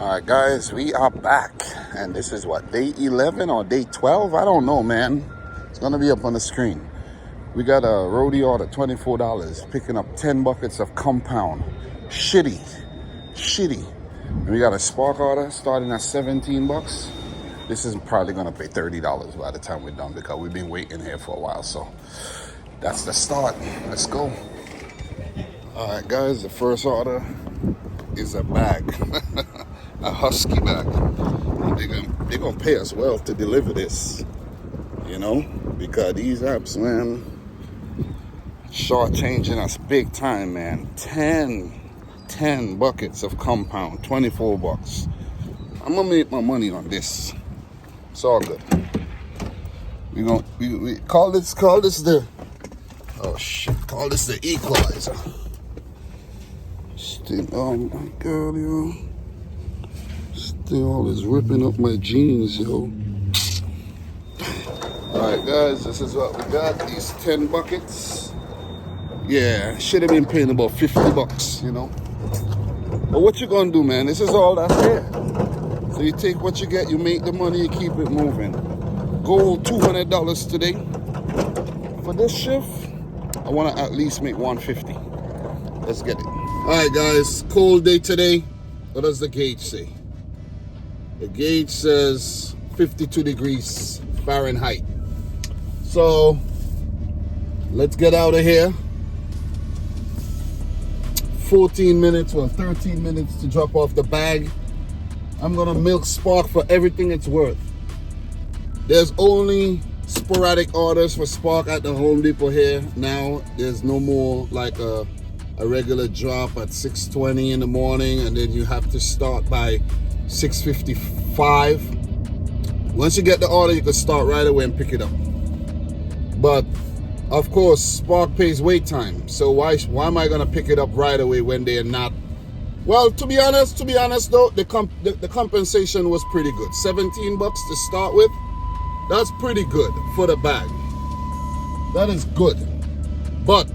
Alright guys, we are back, and this is what, day 11 or day 12? I don't know, man. It's gonna be up on the screen. We got a roadie order, $24, picking up 10 buckets of compound. Shitty. And we got a spark order starting at 17 bucks. This is probably gonna pay $30 by the time we're done, because we've been waiting here for a while. So that's the start. Let's go. Alright guys, the first order is a bag. A husky bag. They're gonna pay us well to deliver this, you know, because these apps, man, shortchanging us big time, man. 10 buckets of compound, 24 bucks. I'm gonna make my money on this. It's all good. We call this the, oh shit, call this the equalizer. Still, oh my god, yo. Still is ripping up my jeans, yo. Alright guys, this is what we got. These 10 buckets. Yeah, should have been paying about 50 bucks, you know. But what you gonna do, man? This is all that's there. So you take what you get, you make the money, you keep it moving. Gold $200 today. For this shift, I wanna at least make $150. Let's get it. Alright guys, cold day today. What does the gauge say? The gauge says 52 degrees Fahrenheit. So let's get out of here. 14 minutes or 13 minutes to drop off the bag. I'm gonna milk Spark for everything it's worth. There's only sporadic orders for Spark at the Home Depot here now. There's no more like a regular drop at 6:20 in the morning, and then you have to start by 6:55. Once you get the order, you can start right away and pick it up. But of course, Spark pays wait time. So why am I gonna pick it up right away when they're not? Well, to be honest though, the compensation was pretty good. 17 bucks to start with. That's pretty good for the bag. That is good. But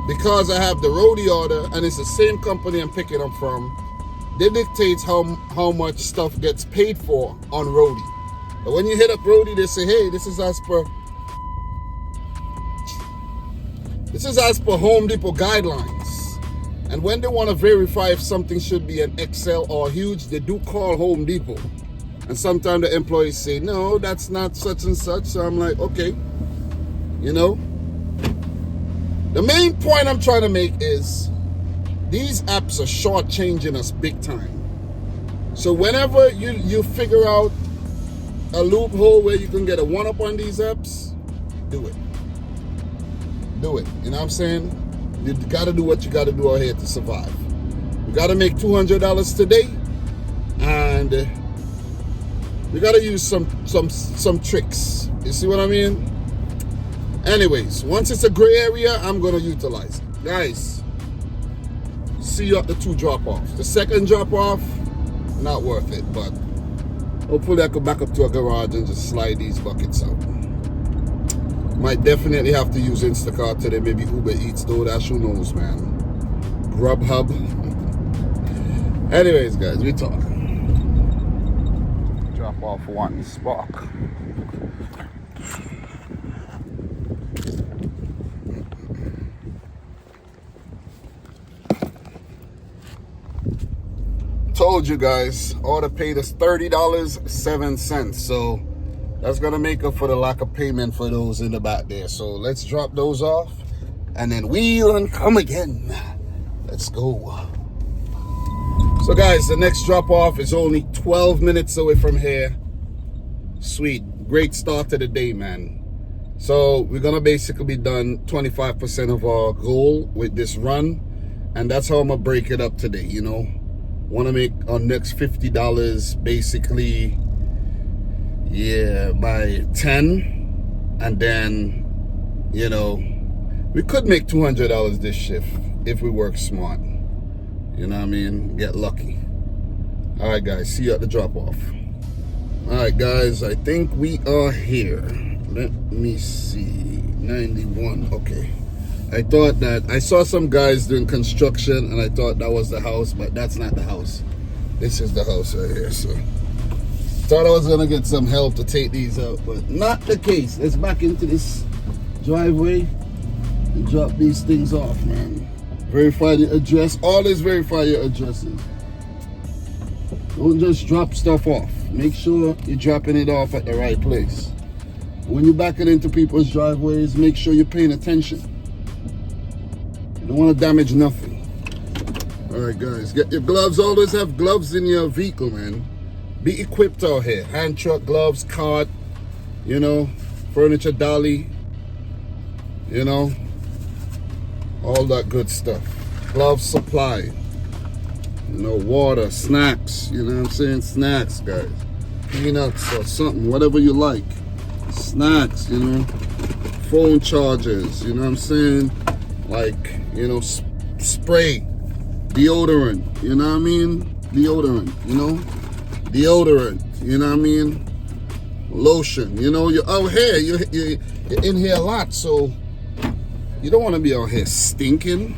because I have the roadie order and it's the same company I'm picking up from, they dictate how much stuff gets paid for on roadie. But when you hit up roadie, they say, hey, this is as per Home Depot guidelines. And when they want to verify if something should be an XL or huge, they do call Home Depot. And sometimes the employees say, no, that's not such and such. So I'm like, okay, you know. The main point I'm trying to make is these apps are shortchanging us big time. So whenever you figure out a loophole where you can get a one-up on these apps, do it. Do it. You know what I'm saying? You gotta do what you gotta do out here to survive. We gotta make $200 today, and we gotta use some tricks. You see what I mean? Anyways, once it's a gray area, I'm gonna utilize it. Guys, see you at the 2 drop-offs. The second drop-off, not worth it, but hopefully I could back up to a garage and just slide these buckets out. Might definitely have to use INSTACART today, maybe UBEREATS, DOORDASH, who knows, man. GRUBHUB. Anyways, guys, we talk. Drop off 1 Spark. Told you guys, order paid us $30.07. So that's gonna make up for the lack of payment for those in the back there. So let's drop those off and then we'll come again. Let's go. So guys, the next drop off is only 12 minutes away from here. Sweet, great start to the day, man. So we're gonna basically be done 25% of our goal with this run, and that's how I'm gonna break it up today, you know. Want to make our next $50 basically, yeah, by 10, and then, you know, we could make $200 this shift if we work smart. You know what I mean? Get lucky. All right, guys, see you at the drop off. All right, guys, I think we are here. Let me see. 91. Okay. I saw some guys doing construction and I thought that was the house, but that's not the house. This is the house right here. So thought I was gonna get some help to take these out, but not the case. Let's back into this driveway and drop these things off, man. Verify the address. Always verify your addresses. Don't just drop stuff off. Make sure you're dropping it off at the right place. When you're backing into people's driveways, make sure you're paying attention. You don't want to damage nothing. All right, guys, get your gloves. Always have gloves in your vehicle, man. Be equipped out here. Hand truck gloves, cart, you know, furniture dolly, you know, all that good stuff. Gloves supply. You know, water, snacks, you know what I'm saying? Snacks, guys. Peanuts or something, whatever you like. Snacks, you know. Phone chargers, you know what I'm saying? Like, you know, spray, deodorant, you know what I mean? Deodorant, you know? Deodorant, you know what I mean? Lotion, you know, you're out here, you're in here a lot, so you don't want to be out here stinking.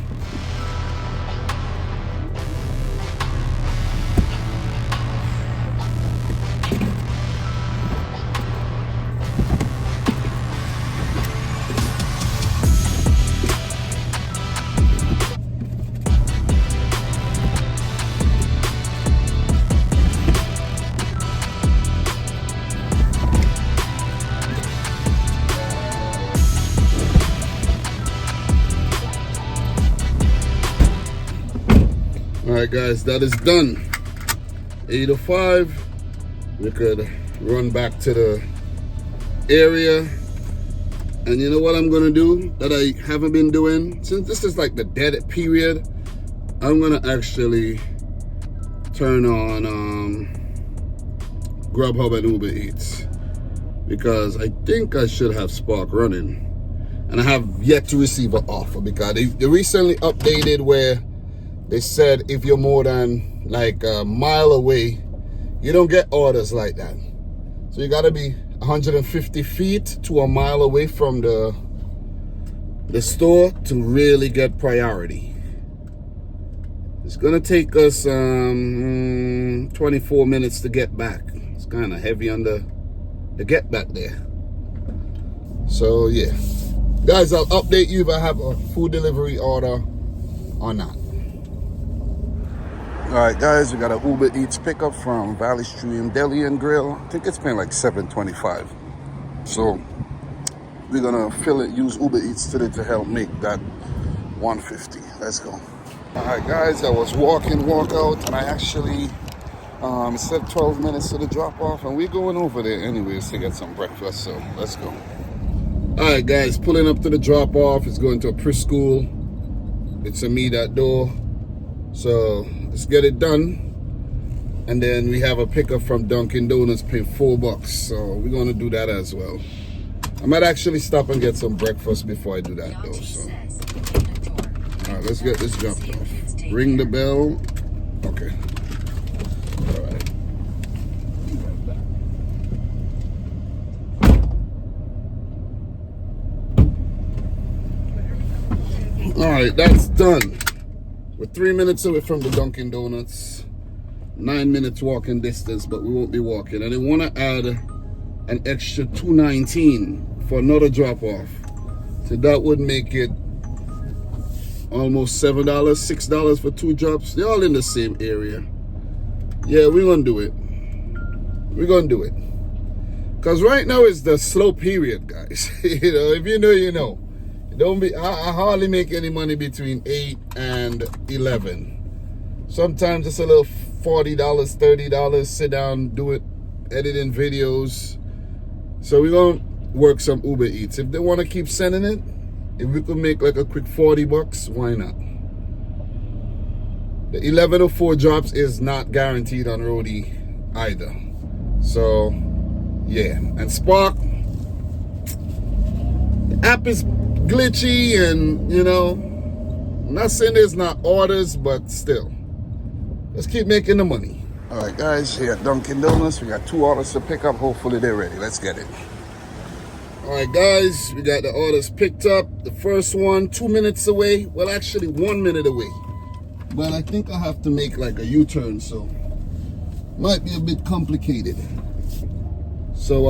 Alright guys, that is done. 8:05. We could run back to the area. And you know what I'm gonna do that I haven't been doing? Since this is like the dead period, I'm gonna actually turn on GRUBHUB and UBEREATS, because I think I should have Spark running. And I have yet to receive an offer, because they recently updated where they said if you're more than like a mile away, you don't get orders like that. So you gotta be 150 feet to a mile away from the store to really get priority. It's gonna take us 24 minutes to get back. It's kind of heavy on the get back there. So yeah, guys, I'll update you if I have a food delivery order or not. All right, guys, we got an UBEREATS pickup from Valley Stream Deli and Grill. I think it's paying like $7.25. So we're gonna use UBEREATS today to help make that $150. Let's go. All right, guys, I was walk out, and I actually it said 12 minutes to the drop off, and we're going over there anyways to get some breakfast. So let's go. All right, guys, pulling up to the drop off. It's going to a preschool. It's a meet at door. So let's get it done. And then we have a pickup from Dunkin' Donuts paying $4. So we're gonna do that as well. I might actually stop and get some breakfast before I do that though. So all right, let's get this dropped off. Ring the bell. Okay. All right, that's done. We're 3 minutes away from the Dunkin' Donuts. 9 minutes walking distance, but we won't be walking. And they want to add an extra $2.19 for another drop off. So that would make it almost $7, $6 for 2 drops. They're all in the same area. Yeah, we're gonna do it. We're gonna do it. Because right now is the slow period, guys. You know, if you know, you know. Don't be. I hardly make any money between 8 and 11. Sometimes it's a little $40, $30. Sit down, do it, editing videos. So we're gonna work some UBEREATS. If they want to keep sending it, if we could make like a quick $40, why not? The 11:04 drops is not guaranteed on ROADIE either. So yeah, and Spark, the app is glitchy, and you know, I'm not saying there's not orders, but still, let's keep making the money. All right, guys, here at Dunkin' Donuts, we got 2 orders to pick up. Hopefully they're ready. Let's get it. All right, guys, we got the orders picked up. The first one 2 minutes away. Well, actually 1 minute away, but I think I have to make like a U-turn, so might be a bit complicated. So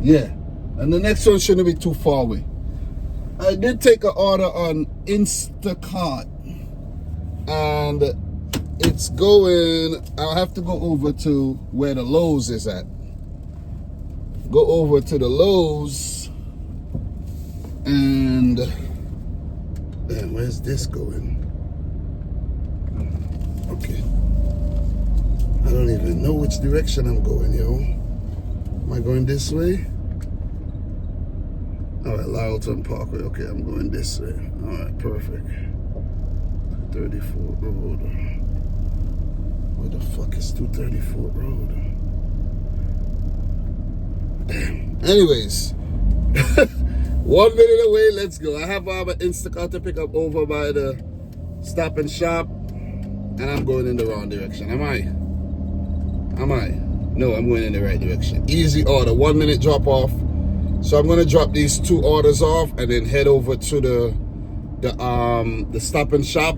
yeah, and the next one shouldn't be too far away. I did take an order on Instacart, and it's going, I'll have to go over to where the Lowe's is at. Go over to the Lowe's, and damn, where's this going? Okay, I don't even know which direction I'm going, yo. Am I going this way? All right, Lyleton Parkway. Okay, I'm going this way. All right, perfect. 234 Road. Where the fuck is 234 Road? Damn. Anyways, 1 minute away. Let's go. I have an Instacart to pick up over by the Stop and Shop, and I'm going in the wrong direction. Am I? No, I'm going in the right direction. Easy order. 1 minute drop off. So I'm gonna drop these 2 orders off and then head over to the Stop and Shop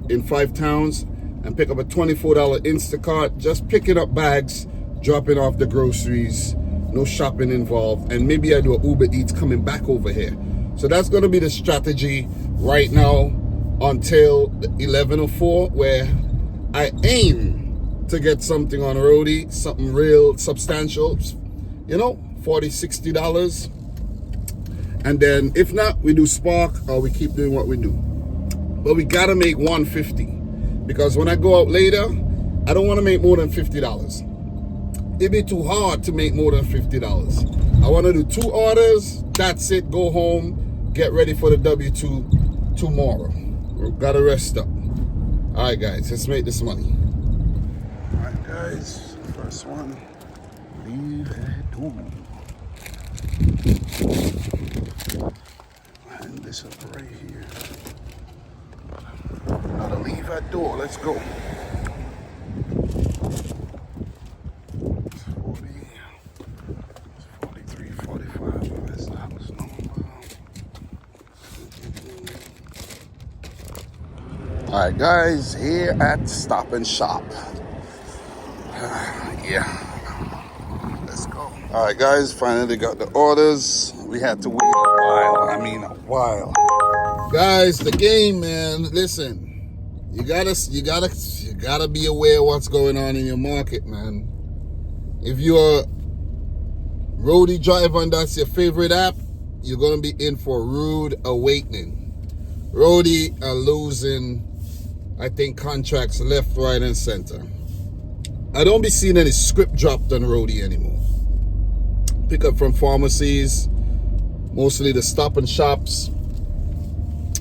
in 5 Towns and pick up a $24 Instacart. Just picking up bags, dropping off the groceries, no shopping involved, and maybe I do a Uber Eats coming back over here. So that's gonna be the strategy right now until 11:04, where I aim to get something on ROADIE, something real substantial, you know, $40, $60. And then if not, we do Spark or we keep doing what we do. But we gotta make $150, because when I go out later, I don't wanna make more than $50. It'd be too hard to make more than $50. I wanna do 2 orders, that's it, go home, get ready for the W2 tomorrow. We gotta rest up. All right, guys, let's make this money. All right, guys, first one, leave at home. And this up right here. Gotta leave that door. Let's go. It's 40, it's 43, 45. That's the house number. All right, guys, here at Stop and Shop. Yeah. All right, guys, finally got the orders. We had to wait a while. Guys, the game, man. Listen, you gotta be aware of what's going on in your market, man. If you're a ROADIE driver and that's your favorite app, you're gonna be in for a rude awakening. ROADIE are losing, I think, contracts left, right, and center. I don't be seeing any script dropped on ROADIE anymore. Pick up from pharmacies, mostly the Stop and Shops,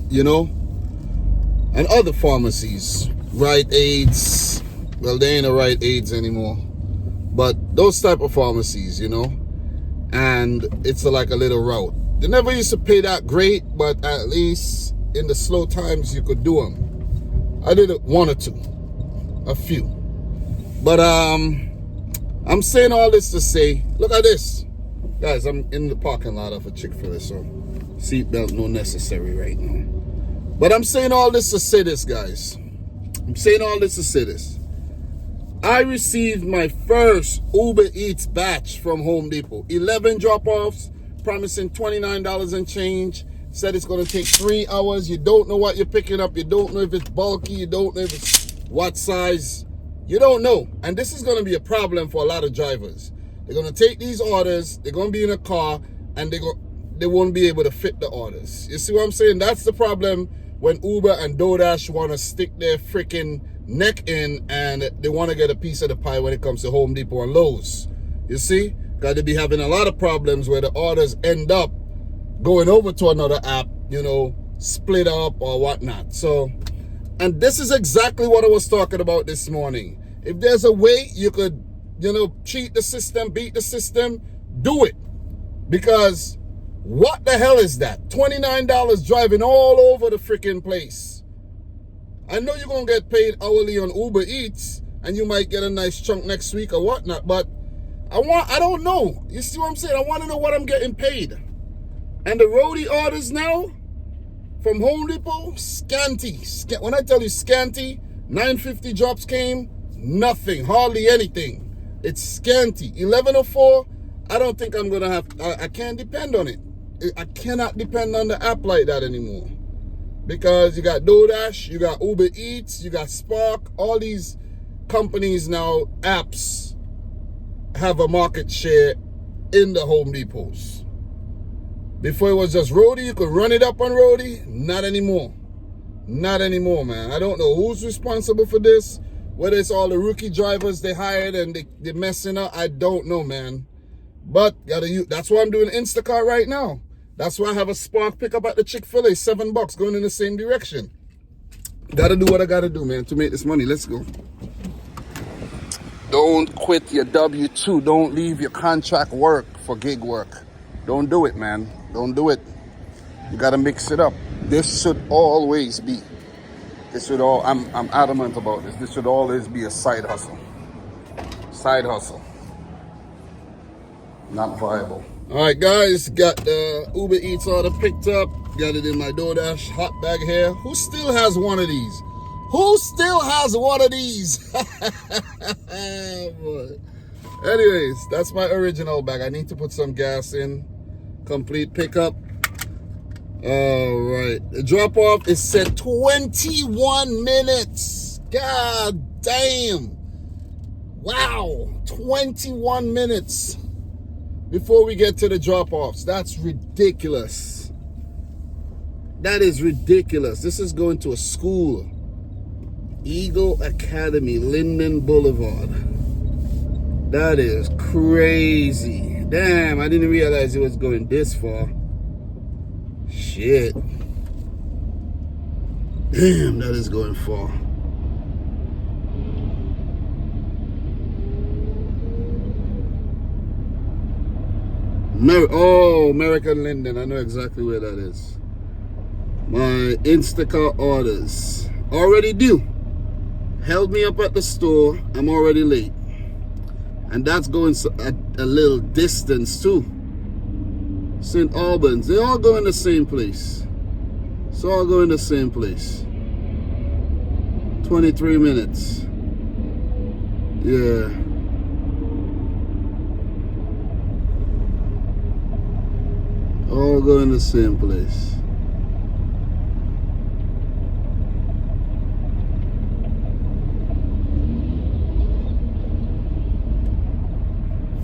you know, and other pharmacies, Rite Aids. Well, they ain't a Rite Aids anymore, but those type of pharmacies, you know, and it's like a little route. They never used to pay that great, but at least in the slow times you could do them. I did it 1 or 2, a few, but I'm saying all this to say, look at this. Guys, I'm in the parking lot of a Chick-fil-A, so seatbelt no necessary right now. But I'm saying all this to say this, guys. I'm saying all this to say this. I received my first Uber Eats batch from Home Depot. 11 drop-offs, promising $29 and change. Said it's going to take 3 hours. You don't know what you're picking up. You don't know if it's bulky. You don't know if it's what size. You don't know. And this is going to be a problem for a lot of drivers. They're going to take these orders, they're going to be in a car, and they won't be able to fit the orders. You see what I'm saying? That's the problem when Uber and DOORDASH want to stick their freaking neck in and they want to get a piece of the pie when it comes to Home Depot and Lowe's. You see? Because they be having a lot of problems where the orders end up going over to another app, you know, split up or whatnot. So, and this is exactly what I was talking about this morning. If there's a way you could, you know, cheat the system, beat the system, do it. Because what the hell is that? $29 driving all over the freaking place. I know you're going to get paid hourly on Uber Eats and you might get a nice chunk next week or whatnot, but I don't know. You see what I'm saying? I want to know what I'm getting paid. And the ROADIE orders now from Home Depot, scanty. When I tell you scanty, 950 drops came, Nothing, hardly anything. It's scanty. 1104, I don't think I'm gonna have, I can't depend on it. I cannot depend on the app like that anymore. Because you got DOORDASH, you got UBEREATS, you got Spark, all these companies now, apps, have a market share in the Home Depots. Before it was just ROADIE, you could run it up on ROADIE. Not anymore. Not anymore, man. I don't know who's responsible for this. Whether it's all the rookie drivers they hired and they're messing up, I don't know, man. But that's why I'm doing Instacart right now. That's why I have a Spark pickup at the Chick-fil-A, $7 going in the same direction. Gotta do what I gotta do, man, to make this money. Let's go. Don't quit your W-2. Don't leave your contract work for gig work. Don't do it, man. Don't do it. You gotta mix it up. This should always be. I'm adamant about this. This should always be a side hustle. Side hustle. Not viable. All right, guys, got the UBEREATS order picked up. Got it in my DoorDash hot bag here. Who still has one of these? Who still has one of these? Boy. Anyways, that's my original bag. I need to put some gas in. Complete pickup. All right. The drop off is set 21 minutes. God damn. Wow. 21 minutes before we get to the drop offs. That's ridiculous. That is ridiculous. This is going to a school. Eagle Academy, Linden Boulevard. That is crazy. Damn, I didn't realize it was going this far. Shit. Damn, that is going far. American Linden. I know exactly where that is. My Instacart orders. Already due. Held me up at the store. I'm already late. And that's going a little distance too. St. Albans. They all go in the same place. It's all going the same place. 23 minutes. Yeah. All go in the same place.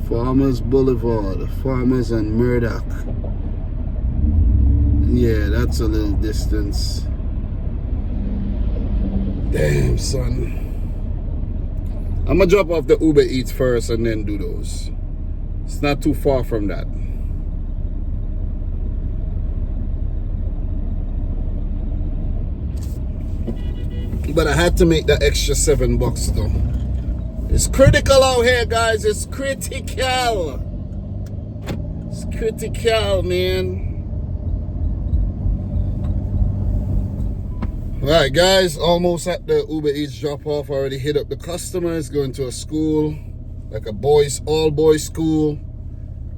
Farmers Boulevard, Farmers and Murdoch. Yeah, that's a little distance. Damn, son. I'm gonna drop off the UBEREATS first and then do those. It's not too far from that. But I had to make that extra $7 though. It's critical out here, guys. It's critical. It's critical, man. Alright, guys. Almost at the UBEREATS drop-off. I already hit up the customers. Going to a school. Like a all-boys school.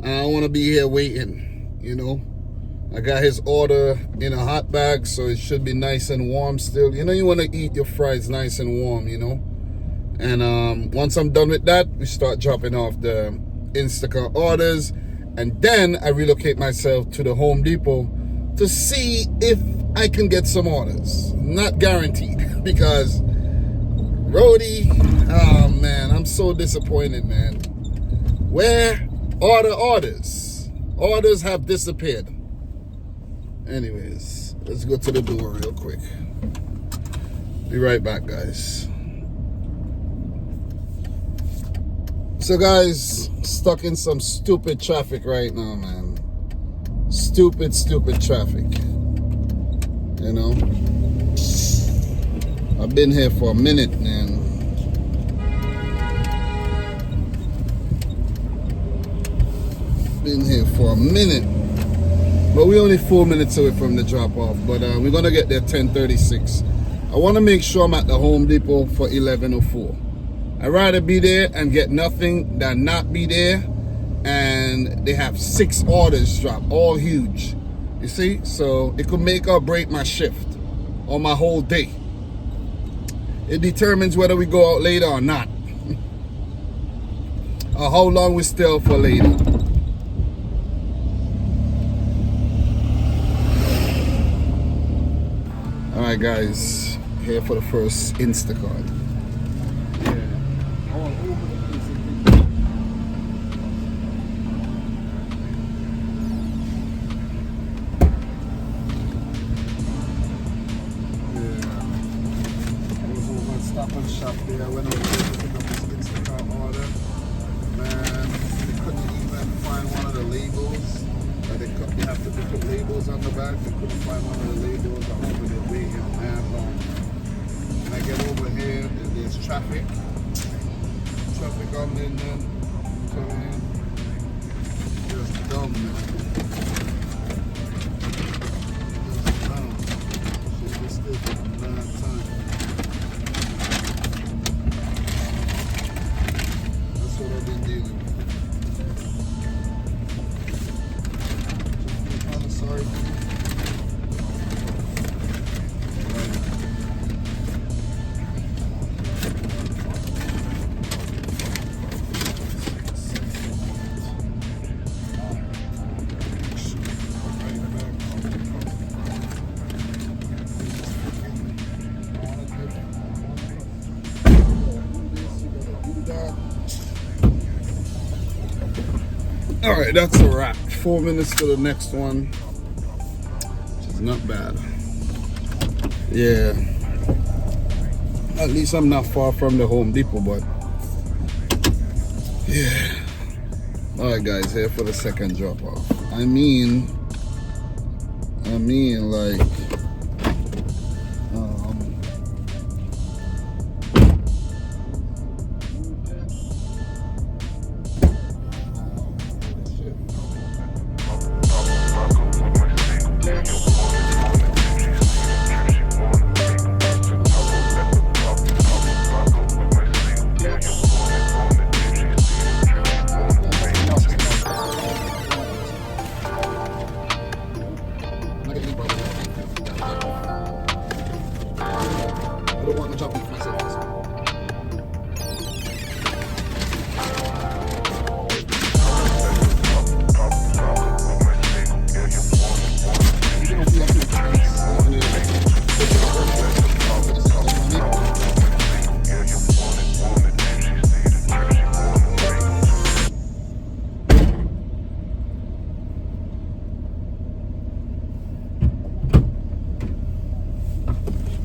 And I don't want to be here waiting, you know. I got his order in a hot bag, so it should be nice and warm still. You know, you want to eat your fries nice and warm, you know. And once I'm done with that, we start dropping off the Instacart orders. And then I relocate myself to the Home Depot to see if I can get some orders. Not guaranteed, because ROADIE, oh man, I'm so disappointed, man. Where are the orders? Orders have disappeared. Anyways, let's go to the door real quick. Be right back, guys. So guys, stuck in some stupid traffic right now, man. Stupid traffic. You know? I've been here for a minute, man. Been here for a minute. But we're only 4 minutes away from the drop-off. But we're going to get there 10:36. I want to make sure I'm at the Home Depot for 11:04. I'd rather be there and get nothing than not be there. And they have 6 orders dropped, all huge. You see? So it could make or break my shift or my whole day. it determines whether we go out later or not. Or how long we stay out for later. Alright guys, here for the first Instacart. Yeah, all over the place. Stop and shop there. I went over there to pick up this Instacart order. Man, they couldn't even find one of the labels. They have to put labels on the back. They couldn't find one of the labels. I'm over there waiting, man, long. When I get over here, there's traffic. Traffic on the end. Coming in. Just dumb, man. Just dumb. Shit, this still taking a long time. That's what I've been dealing with. Just kind of sorry for me. Alright, that's a wrap. 4 minutes to the next one. Which is not bad. Yeah. At least I'm not far from the Home Depot, but yeah. Alright guys, here for the second drop off. I mean like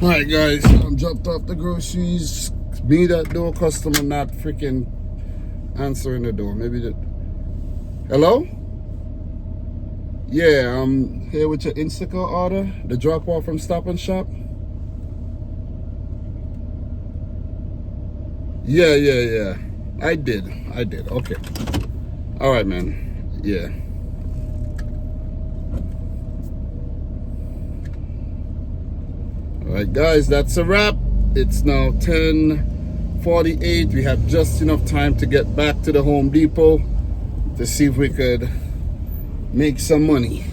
alright guys, I'm dropped off the groceries. Me that door customer not freaking answering the door. Maybe that. Hello? Yeah, I'm here with your Instacart order. The drop off from Stop and Shop. Yeah. I did. Okay. Alright man. Yeah. Alright guys, that's a wrap. It's now 10:48. We have just enough time to get back to the Home Depot to see if we could make some money.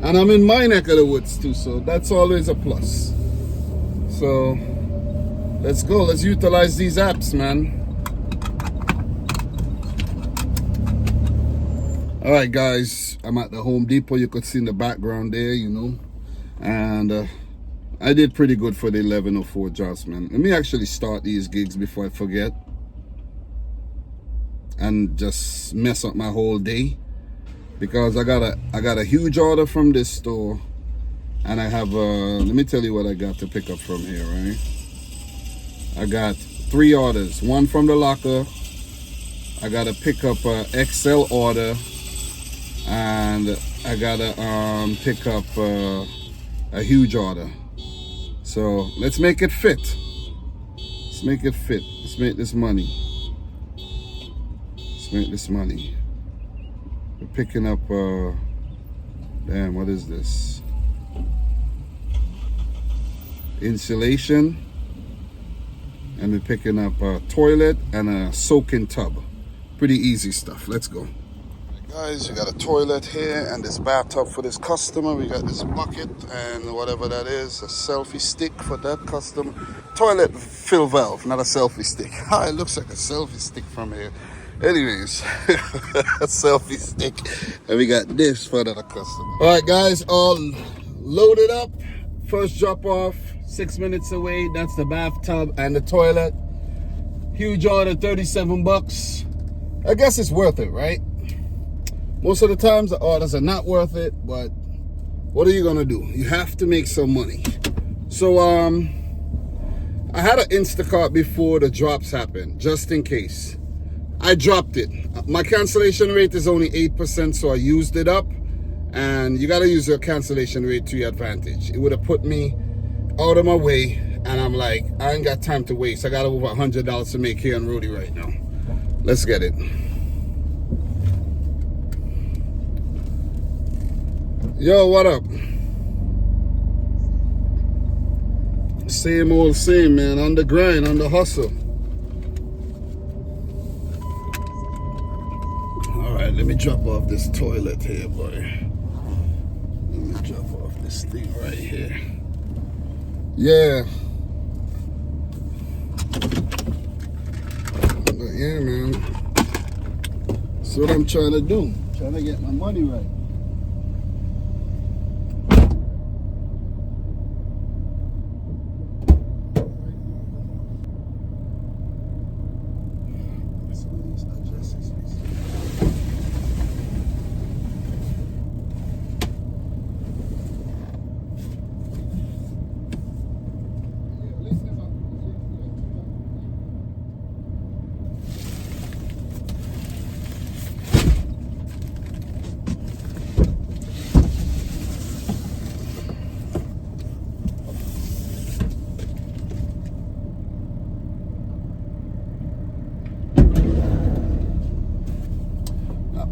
And I'm in my neck of the woods too, so that's always a plus. So let's go. Let's utilize these apps, man. Alright guys, I'm at the Home Depot. You could see in the background there, you know. And I did pretty good for the 11:04 drops, man. Let me actually start these gigs before I forget and just mess up my whole day, because I got a huge order from this store, and I have let me tell you what I got to pick up from here, right? I got 3 orders. One from the locker. I gotta pick up a XL order, and I gotta pick up a huge order. So let's make it fit. Let's make it fit. Let's make this money. Let's make this money. We're picking up damn, what is this? Insulation. And we're picking up a toilet and a soaking tub. Pretty easy stuff. Let's go. Guys, we got a toilet here and this bathtub for this customer. We got this bucket and whatever that is, a selfie stick for that customer. Toilet fill valve, not a selfie stick. It looks like a selfie stick from here. Anyways, a selfie stick. And we got this for the customer. All right, guys, all loaded up. First drop off, 6 minutes away. That's the bathtub and the toilet. Huge order, 37 bucks. I guess it's worth it, right? Most of the times the orders are not worth it, but what are you gonna do? You have to make some money. So I had an Instacart before the drops happened, just in case. I dropped it. My cancellation rate is only 8%, so I used it up. And you gotta use your cancellation rate to your advantage. It would have put me out of my way, and I'm like, I ain't got time to waste. I got over $100 to make here on ROADIE right now. Let's get it. Yo, what up? Same old same, man. On the grind, on the hustle. All right, let me drop off this toilet here, boy. Let me drop off this thing right here. Yeah. But yeah, man. That's what I'm trying to do. Trying to get my money right.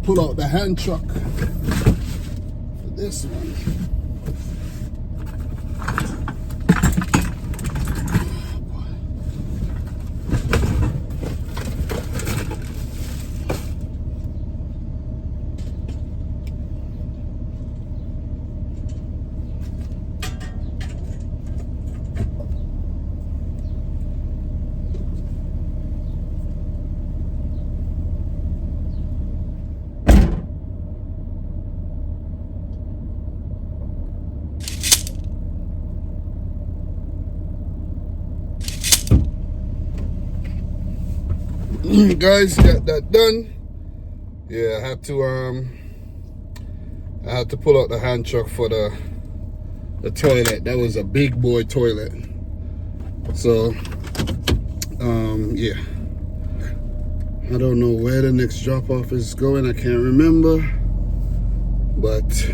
Pull out the hand truck for this one. Guys, got that done. Yeah, I had to pull out the hand truck for the toilet. That was a big boy toilet. So yeah, I don't know where the next drop off is going. I can't remember, but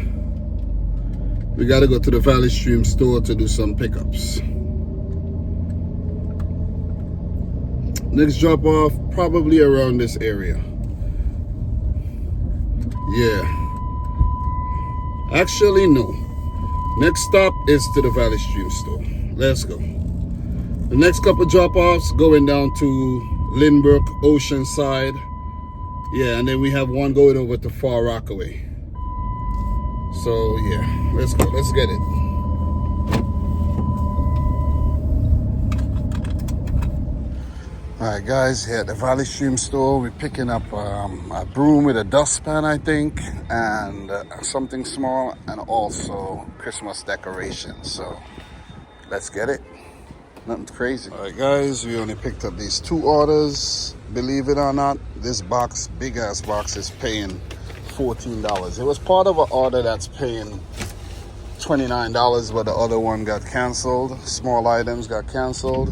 we got to go to the Valley Stream store to do some pickups. Next drop off probably around this area. Yeah. Actually, no. Next stop is to the Valley Stream store. Let's go. The next couple drop offs going down to Lynbrook, Oceanside. Yeah, and then we have one going over to Far Rockaway. So yeah, let's go. Let's get it. Alright guys, here at the Valley Stream store, we're picking up a broom with a dustpan, I think, and something small, and also Christmas decorations. So let's get it. Nothing crazy. Alright guys, we only picked up these 2 orders. Believe it or not, this box, big ass box, is paying $14. It was part of an order that's paying $29, but the other one got canceled. Small items got canceled.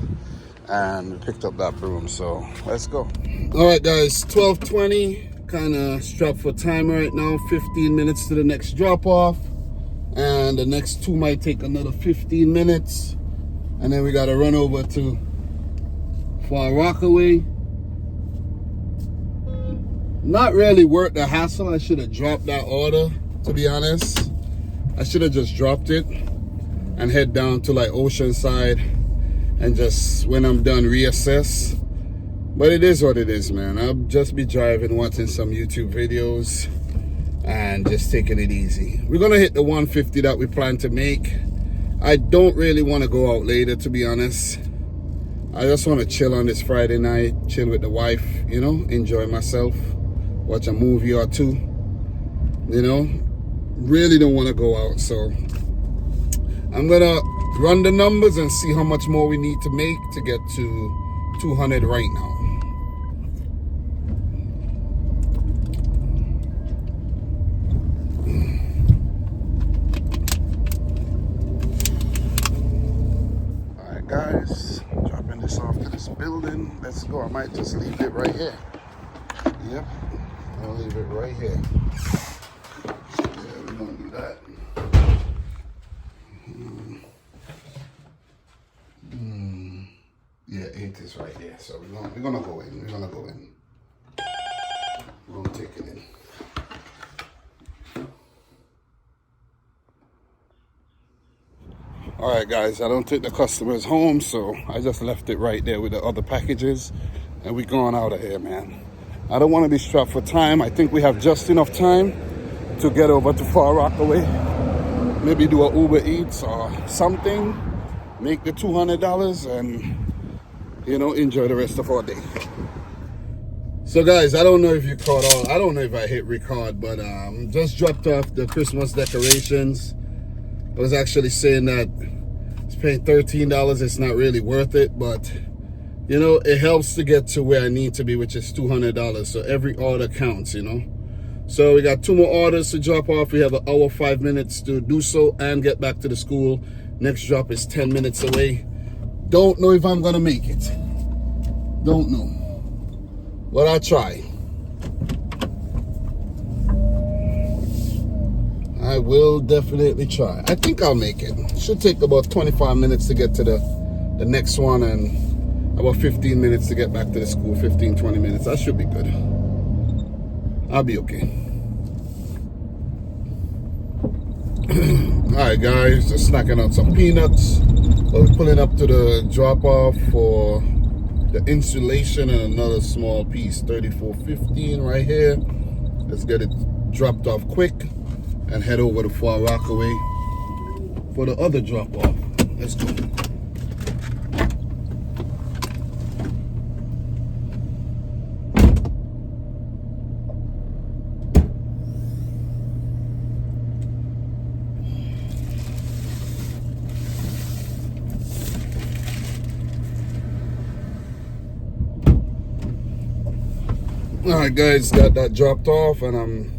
And we picked up that broom, so let's go. All right guys, 12:20, kind of strapped for time right now. 15 minutes to the next drop off, and the next 2 might take another 15 minutes, and then we got to run over to Far Rockaway. Not really worth the hassle. I should have dropped that order, to be honest. I should have just dropped it and head down to like Oceanside and just, when I'm done, reassess. But it is what it is, man. I'll just be driving, watching some YouTube videos. and just taking it easy. We're gonna hit the 150 that we plan to make. I don't really want to go out later, to be honest. I just want to chill on this Friday night, chill with the wife, you know, enjoy myself, watch a movie or two, you know. Really don't want to go out, so I'm gonna run the numbers and see how much more we need to make to get to 200 right now. Alright guys, dropping this off to this building. Let's go. I might just leave it right here. Yep, I'll leave it right here. Yeah, we're gonna do that. Yeah, 8 is right there. So we're gonna go in. We're gonna go in. We're gonna take it in. All right, guys. I don't take the customers home, so I just left it right there with the other packages, and we're going out of here, man. I don't want to be strapped for time. I think we have just enough time to get over to Far Rockaway. Maybe do a Uber Eats or something. Make the $200 and, you know, enjoy the rest of our day. So guys, I don't know if you caught all, I don't know if I hit record, but just dropped off the Christmas decorations. I was actually saying that it's paying $13, it's not really worth it, but you know, it helps to get to where I need to be, which is $200. So every order counts, you know. So we got 2 more orders to drop off. We have an hour, 5 minutes to do so and get back to the school. Next drop is 10 minutes away. Don't know if I'm gonna make it. Don't know. But I'll try. I will definitely try. I think I'll make it. Should take about 25 minutes to get to the next one and about 15 minutes to get back to the school. 15, 20 minutes. That should be good. I'll be okay. Alright guys, just snacking on some peanuts. We're pulling up to the drop-off for the insulation and another small piece, $34.15 right here. Let's get it dropped off quick and head over to Far Rockaway for the other drop-off. Let's go. Alright guys, got that dropped off and I'm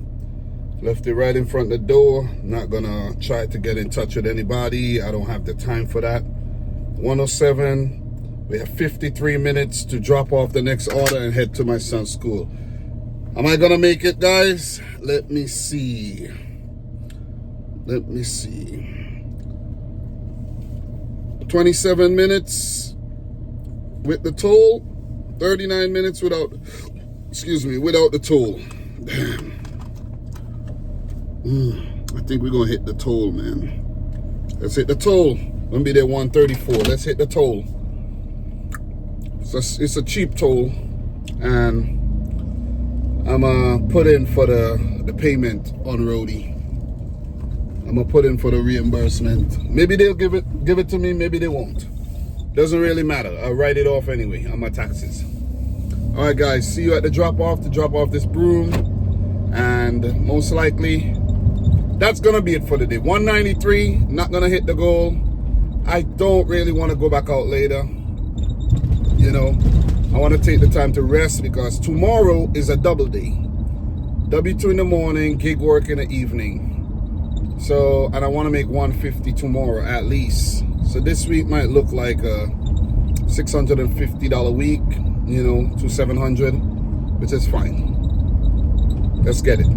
left it right in front of the door. Not gonna try to get in touch with anybody. I don't have the time for that. 107. We have 53 minutes to drop off the next order and head to my son's school. Am I gonna make it, guys? Let me see. Let me see. 27 minutes with the toll. 39 minutes without, excuse me, without the toll. Damn. I think we're gonna hit the toll, man. Let's hit the toll. Gonna be there 134. Let's hit the toll. It's a cheap toll, and I'm gonna put in for the payment on ROADIE. I'm gonna put in for the reimbursement. Maybe they'll give it to me. Maybe they won't. Doesn't really matter. I'll write it off anyway on my taxes. All right, guys. See you at the drop off to drop off this broom, and most likely that's gonna be it for the day. 193. Not gonna hit the goal. I don't really want to go back out later. You know, I want to take the time to rest because tomorrow is a double day. W2 in the morning, gig work in the evening. So, and I want to make 150 tomorrow at least. So this week might look like a $650 week, you know, to 700, which is fine. Let's get it.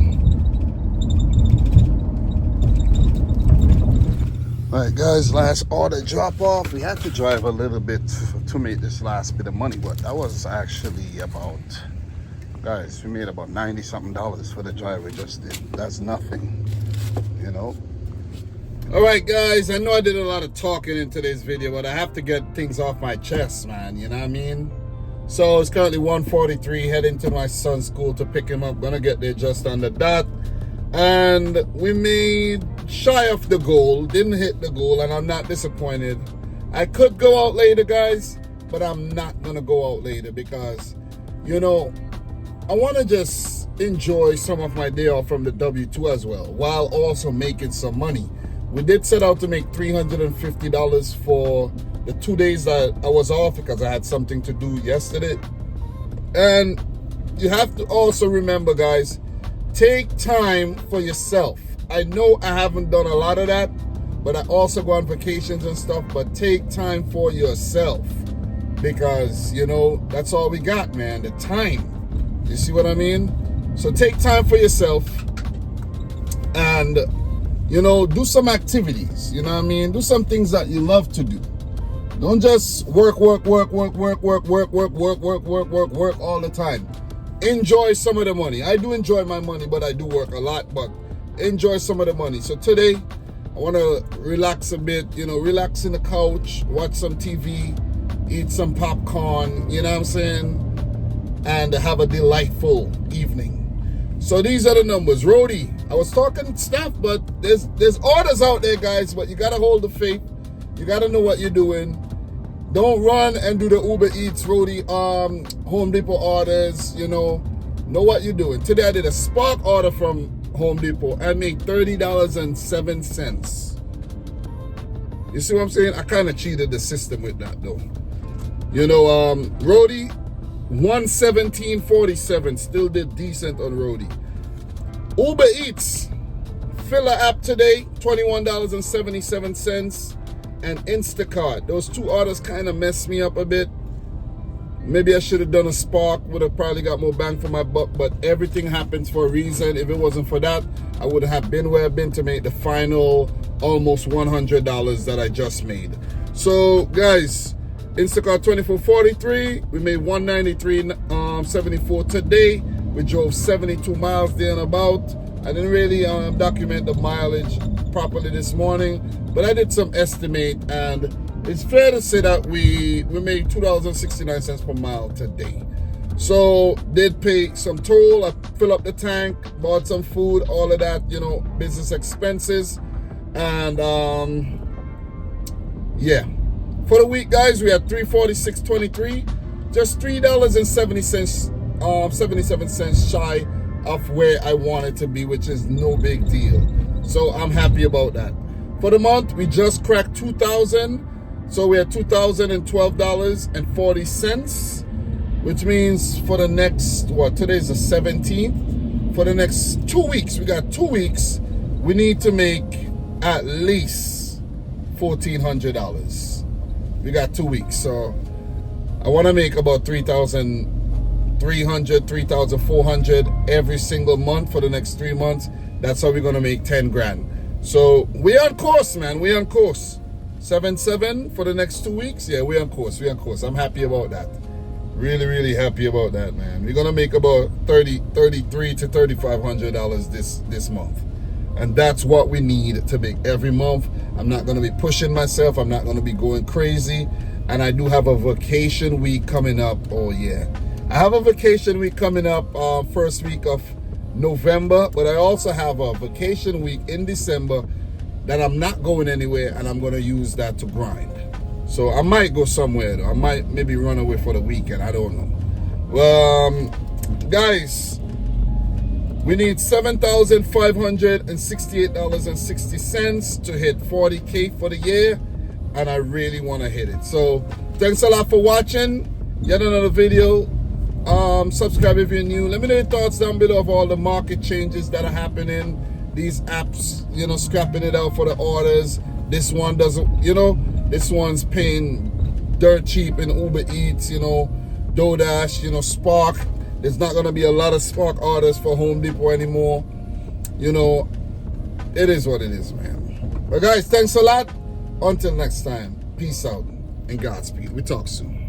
All right, guys, last order drop off. We had to drive a little bit to make this last bit of money, but that was actually about, guys, we made about $90-something for the drive we just did. That's nothing, you know. All right, guys, I know I did a lot of talking in today's video, but I have to get things off my chest, man, you know what I mean? So it's currently 1:43, heading to my son's school to pick him up. Gonna get there just on the dot. And we made shy of the goal, didn't hit the goal, and I'm not disappointed. I could go out later, guys, but I'm not gonna go out later because, you know, I want to just enjoy some of my day off from the W2 as well, while also making some money. We did set out to make $350 for the 2 days that I was off because I had something to do yesterday. And you have to also remember, guys, take time for yourself. I know I haven't done a lot of that, but I also go on vacations and stuff, but take time for yourself because, you know, that's all we got, man, the time. You see what I mean? So take time for yourself and, you know, do some activities, you know what I mean? Do some things that you love to do. Don't just work all the time. Enjoy some of the money. I do enjoy my money, but I do work a lot, but enjoy some of the money. So today, I want to relax a bit, you know, relax in the couch, watch some TV, eat some popcorn, you know what I'm saying? And have a delightful evening. So these are the numbers. ROADIE, I was talking stuff, but there's orders out there, guys, but you got to hold the faith. You got to know what you're doing. Don't run and do the UBEREATS, ROADIE, Home Depot orders, you know what you're doing. Today I did a Spark order from Home Depot. I made $30.07. You see what I'm saying? I kind of cheated the system with that, though. You know, ROADIE, $117.47, still did decent on ROADIE. UBEREATS, filler app today, $21.77. And INSTACART, those two orders kind of messed me up a bit. Maybe I should have done a Spark, would have probably got more bang for my buck, but everything happens for a reason. If it wasn't for that, I would have been where I've been to make the final almost $100 that I just made. So guys, Instacart 24.43, we made $193.74 today. We drove 72 miles there and about. I didn't really document the mileage properly this morning, but I did some estimate, and it's fair to say that we made $2.69 per mile today. So did pay some toll, I fill up the tank, bought some food, all of that, you know, business expenses. And yeah, for the week, guys, we had $346.23, just $3.77 shy of where I wanted to be, which is no big deal. So I'm happy about that. For the month, we just cracked 2,000. So we're at $2,012.40, which means for the next, today's the 17th. For the next 2 weeks, we got 2 weeks, we need to make at least $1,400. We got 2 weeks. So I want to make about $3,300, $3,400 every single month for the next 3 months. That's how we're going to make 10 grand. So we're on course, man. We're on course. 7-7 for the next 2 weeks. Yeah, we're on course. We're on course. I'm happy about that. Really, really happy about that, man. We're going to make about $3,300 to $3,500 this month. And that's what we need to make every month. I'm not going to be pushing myself. I'm not going to be going crazy. And I do have a vacation week coming up. Oh, yeah. I have a vacation week coming up first week of November, but I also have a vacation week in December that I'm not going anywhere, and I'm going to use that to grind. So I might go somewhere, though. I might maybe run away for the weekend. I don't know. Guys, we need $7,568.60 to hit 40K for the year, and I really want to hit it. So thanks a lot for watching. Yet another video. Subscribe if you're new. Let me know your thoughts down below of all the market changes that are happening. These apps, you know, scrapping it out for the orders. This one doesn't, you know, this one's paying dirt cheap in UBEREATS, you know, DOORDASH, you know, Spark. There's not going to be a lot of Spark orders for Home Depot anymore. You know, it is what it is, man. But guys, thanks a lot. Until next time, peace out and Godspeed. We talk soon.